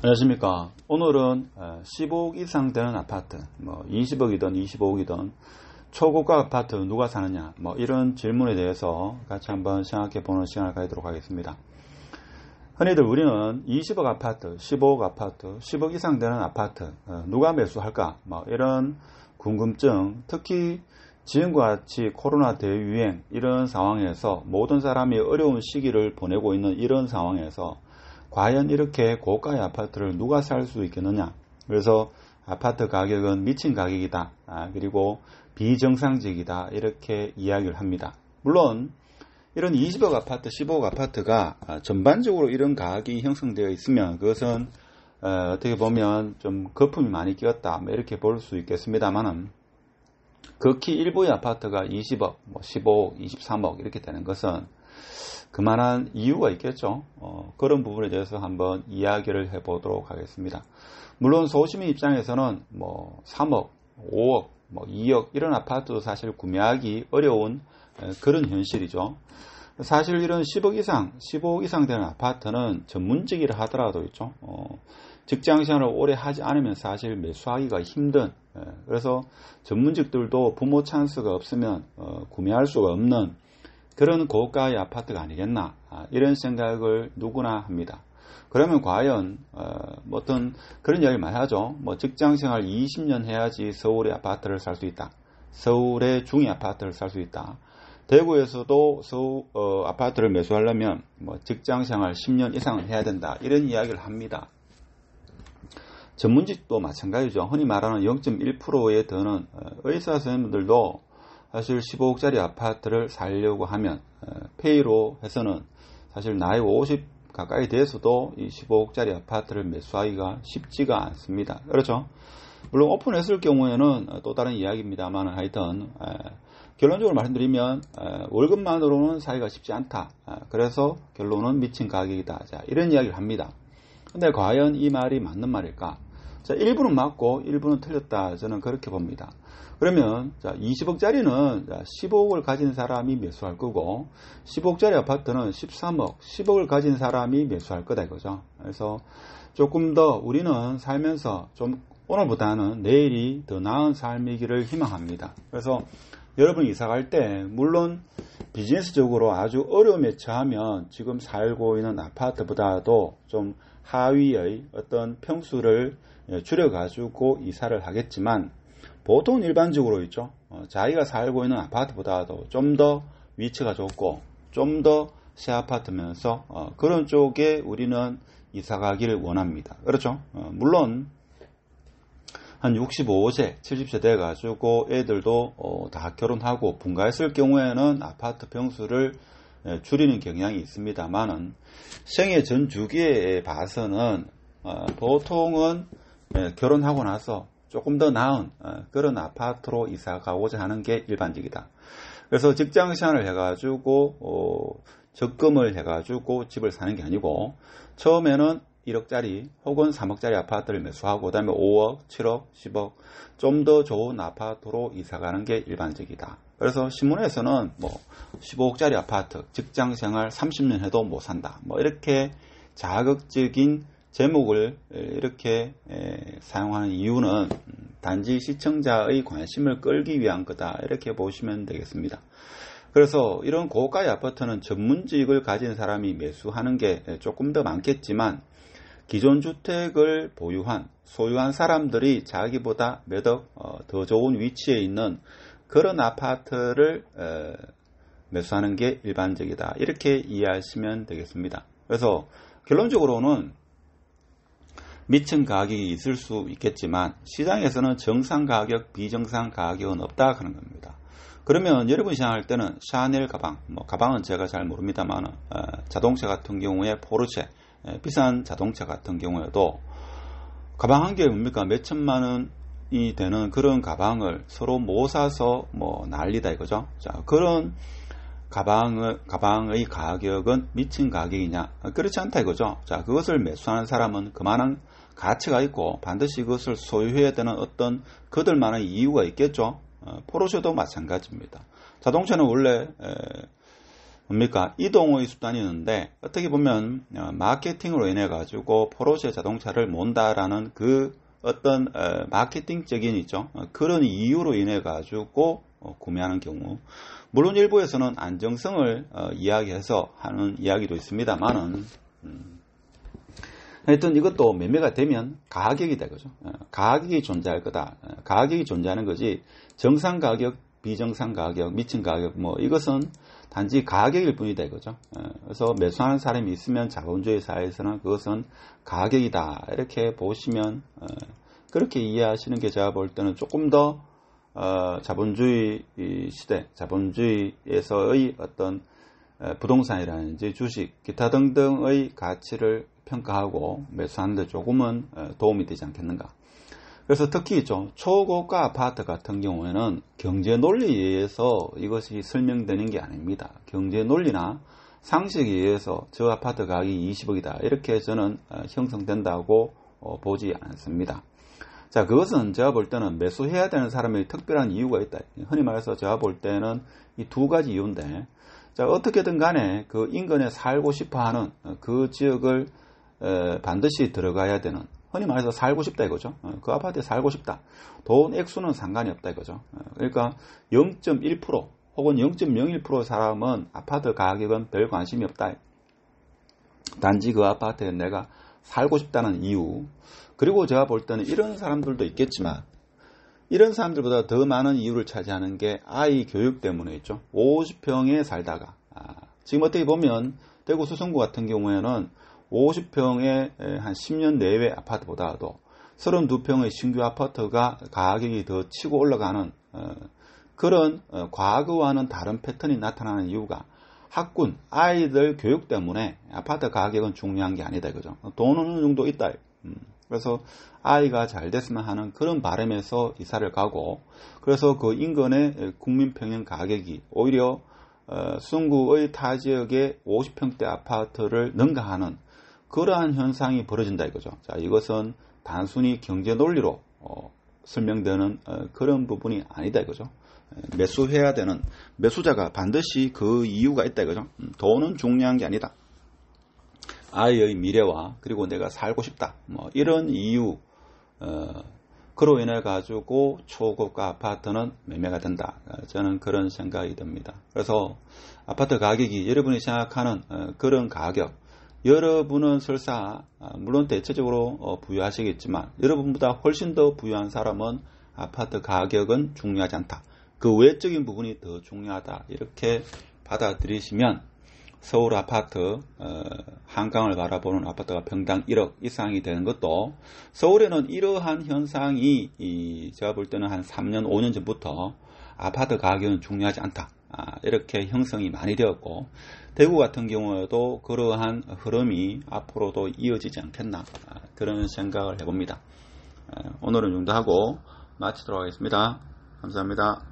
안녕하십니까. 오늘은 15억 이상 되는 아파트, 20억이든 25억이든 초고가 아파트 누가 사느냐, 이런 질문에 대해서 같이 한번 생각해 보는 시간을 가지도록 하겠습니다. 흔히들 우리는 20억 아파트, 15억 아파트, 10억 이상 되는 아파트 누가 매수할까, 이런 궁금증, 특히 지금과 같이 코로나 대유행 이런 상황에서 모든 사람이 어려운 시기를 보내고 있는 이런 상황에서 과연 이렇게 고가의 아파트를 누가 살 수 있겠느냐. 그래서 아파트 가격은 미친 가격이다. 그리고 비정상적이다. 이렇게 이야기를 합니다. 물론 이런 20억 아파트, 15억 아파트가 전반적으로 이런 가격이 형성되어 있으면 그것은 어떻게 보면 좀 거품이 많이 끼었다. 이렇게 볼 수 있겠습니다만은 극히 일부의 아파트가 20억, 15억, 23억 이렇게 되는 것은 그만한 이유가 있겠죠. 그런 부분에 대해서 한번 이야기를 해보도록 하겠습니다. 물론 소시민 입장에서는 3억, 5억, 2억 이런 아파트도 사실 구매하기 어려운 그런 현실이죠. 사실 이런 10억 이상, 15억 이상 되는 아파트는 전문직이라 하더라도 있죠. 직장생활을 오래 하지 않으면 사실 매수하기가 힘든, 그래서 전문직들도 부모 찬스가 없으면 구매할 수가 없는 그런 고가의 아파트가 아니겠나, 이런 생각을 누구나 합니다. 그러면 과연 어떤 그런 이야기를 많이 하죠. 직장생활 20년 해야지 서울의 아파트를 살 수 있다. 서울의 중위 아파트를 살 수 있다. 대구에서도 아파트를 매수하려면 직장생활 10년 이상은 해야 된다. 이런 이야기를 합니다. 전문직도 마찬가지죠. 흔히 말하는 0.1%에 드는 의사 선생님들도 사실 15억짜리 아파트를 살려고 하면 페이로 해서는 사실 나이 50 가까이 돼서도 이 15억짜리 아파트를 매수하기가 쉽지가 않습니다. 그렇죠? 물론 오픈했을 경우에는 또 다른 이야기입니다만 하여튼 결론적으로 말씀드리면 월급만으로는 사기가 쉽지 않다. 그래서 결론은 미친 가격이다. 자, 이런 이야기를 합니다. 근데 과연 이 말이 맞는 말일까? 자, 일부는 맞고 일부는 틀렸다. 저는 그렇게 봅니다. 그러면 20억짜리는 15억을 가진 사람이 매수할 거고 15억짜리 아파트는 13억, 10억을 가진 사람이 매수할 거다 이거죠. 그래서 조금 더 우리는 살면서 좀 오늘보다는 내일이 더 나은 삶이기를 희망합니다. 그래서 여러분 이사 갈 때 물론 비즈니스적으로 아주 어려움에 처하면 지금 살고 있는 아파트보다도 좀 하위의 어떤 평수를 줄여가지고 이사를 하겠지만 보통 일반적으로 있죠. 자기가 살고 있는 아파트보다도 좀 더 위치가 좋고 좀 더 새 아파트면서 그런 쪽에 우리는 이사 가기를 원합니다. 그렇죠? 물론 한 65세, 70세 돼가지고 애들도 다 결혼하고 분가했을 경우에는 아파트 평수를 줄이는 경향이 있습니다만은 생애 전 주기에 봐서는 보통은 결혼하고 나서 조금 더 나은 그런 아파트로 이사 가고자 하는 게 일반적이다. 그래서 직장 생활을 해가지고 적금을 해가지고 집을 사는 게 아니고 처음에는 1억짜리 혹은 3억짜리 아파트를 매수하고 그 다음에 5억, 7억, 10억 좀 더 좋은 아파트로 이사 가는 게 일반적이다. 그래서 신문에서는 15억짜리 아파트 직장 생활 30년 해도 못 산다. 이렇게 자극적인 제목을 이렇게 사용하는 이유는 단지 시청자의 관심을 끌기 위한 거다. 이렇게 보시면 되겠습니다. 그래서 이런 고가의 아파트는 전문직을 가진 사람이 매수하는 게 조금 더 많겠지만 기존 주택을 소유한 사람들이 자기보다 몇 억 더 좋은 위치에 있는 그런 아파트를 매수하는 게 일반적이다. 이렇게 이해하시면 되겠습니다. 그래서 결론적으로는 미친 가격이 있을 수 있겠지만 시장에서는 정상 가격, 비정상 가격은 없다 하는 겁니다. 그러면 여러분이 생각할 때는 샤넬 가방, 가방은 제가 잘 모릅니다만 자동차 같은 경우에 포르쉐, 비싼 자동차 같은 경우에도 가방 한 개에 뭡니까? 몇 천만 원이 되는 그런 가방을 서로 못 사서 난리다 이거죠. 자, 그런 가방의 가격은 미친 가격이냐? 그렇지 않다 이거죠. 자, 그것을 매수하는 사람은 그만한 가치가 있고 반드시 그것을 소유해야 되는 어떤 그들만의 이유가 있겠죠. 포르쉐도 마찬가지입니다. 자동차는 원래 뭡니까? 이동의 수단이었는데 어떻게 보면 마케팅으로 인해 가지고 포르쉐 자동차를 몬다라는 그 어떤 마케팅적인 있죠. 그런 이유로 인해 가지고 구매하는 경우, 물론 일부에서는 안정성을 이야기해서 하는 이야기도 있습니다만은 하여튼 이것도 매매가 되면 가격이다 그죠. 가격이 존재할 거다. 가격이 존재하는 거지 정상 가격, 비정상 가격, 미친 가격 뭐 이것은 단지 가격일 뿐이다 이거죠. 그래서 매수하는 사람이 있으면 자본주의 사회에서는 그것은 가격이다 이렇게 보시면 그렇게 이해하시는 게 제가 볼 때는 조금 더 자본주의 시대, 자본주의에서의 어떤 부동산이라든지 주식, 기타 등등의 가치를 평가하고 매수하는 데 조금은 도움이 되지 않겠는가. 그래서 특히 좀 초고가 아파트 같은 경우에는 경제 논리에 의해서 이것이 설명되는 게 아닙니다. 경제 논리나 상식에 의해서 저 아파트 가격이 20억이다 이렇게 저는 형성된다고 보지 않습니다. 자, 그것은 제가 볼 때는 매수해야 되는 사람의 특별한 이유가 있다. 흔히 말해서 제가 볼 때는 이 두 가지 이유인데, 자, 어떻게든 간에 그 인근에 살고 싶어 하는 그 지역을 반드시 들어가야 되는, 흔히 말해서 살고 싶다 이거죠. 그 아파트에 살고 싶다. 돈 액수는 상관이 없다 이거죠. 그러니까 0.1% 혹은 0.01% 사람은 아파트 가격은 별 관심이 없다. 단지 그 아파트에 내가 살고 싶다는 이유. 그리고 제가 볼 때는 이런 사람들도 있겠지만 이런 사람들보다 더 많은 이유를 차지하는 게 아이 교육 때문에 있죠. 50평에 살다가 지금 어떻게 보면 대구 수성구 같은 경우에는 50평에 한 10년 내외 아파트보다도 32평의 신규 아파트가 가격이 더 치고 올라가는 그런 과거와는 다른 패턴이 나타나는 이유가 학군, 아이들 교육 때문에 아파트 가격은 중요한 게 아니다 그죠. 돈은 어느 정도 있다. 그래서 아이가 잘 됐으면 하는 그런 바람에서 이사를 가고, 그래서 그 인근의 국민평형 가격이 오히려 수성구의 타 지역의 50평대 아파트를 능가하는 그러한 현상이 벌어진다 이거죠. 자, 이것은 단순히 경제 논리로 설명되는 그런 부분이 아니다 이거죠. 매수해야 되는 매수자가 반드시 그 이유가 있다 이거죠. 돈은 중요한 게 아니다. 아이의 미래와 그리고 내가 살고 싶다. 뭐 이런 이유 그로 인해 가지고 초고가 아파트는 매매가 된다. 저는 그런 생각이 듭니다. 그래서 아파트 가격이 여러분이 생각하는 그런 가격, 여러분은 설사 물론 대체적으로 부유하시겠지만 여러분보다 훨씬 더 부유한 사람은 아파트 가격은 중요하지 않다. 그 외적인 부분이 더 중요하다. 이렇게 받아들이시면 서울 아파트 한강을 바라보는 아파트가 평당 1억 이상이 되는 것도, 서울에는 이러한 현상이 제가 볼 때는 한 3년 5년 전부터 아파트 가격은 중요하지 않다 이렇게 형성이 많이 되었고, 대구 같은 경우에도 그러한 흐름이 앞으로도 이어지지 않겠나 그런 생각을 해봅니다. 오늘은 이 정도 하고 마치도록 하겠습니다. 감사합니다.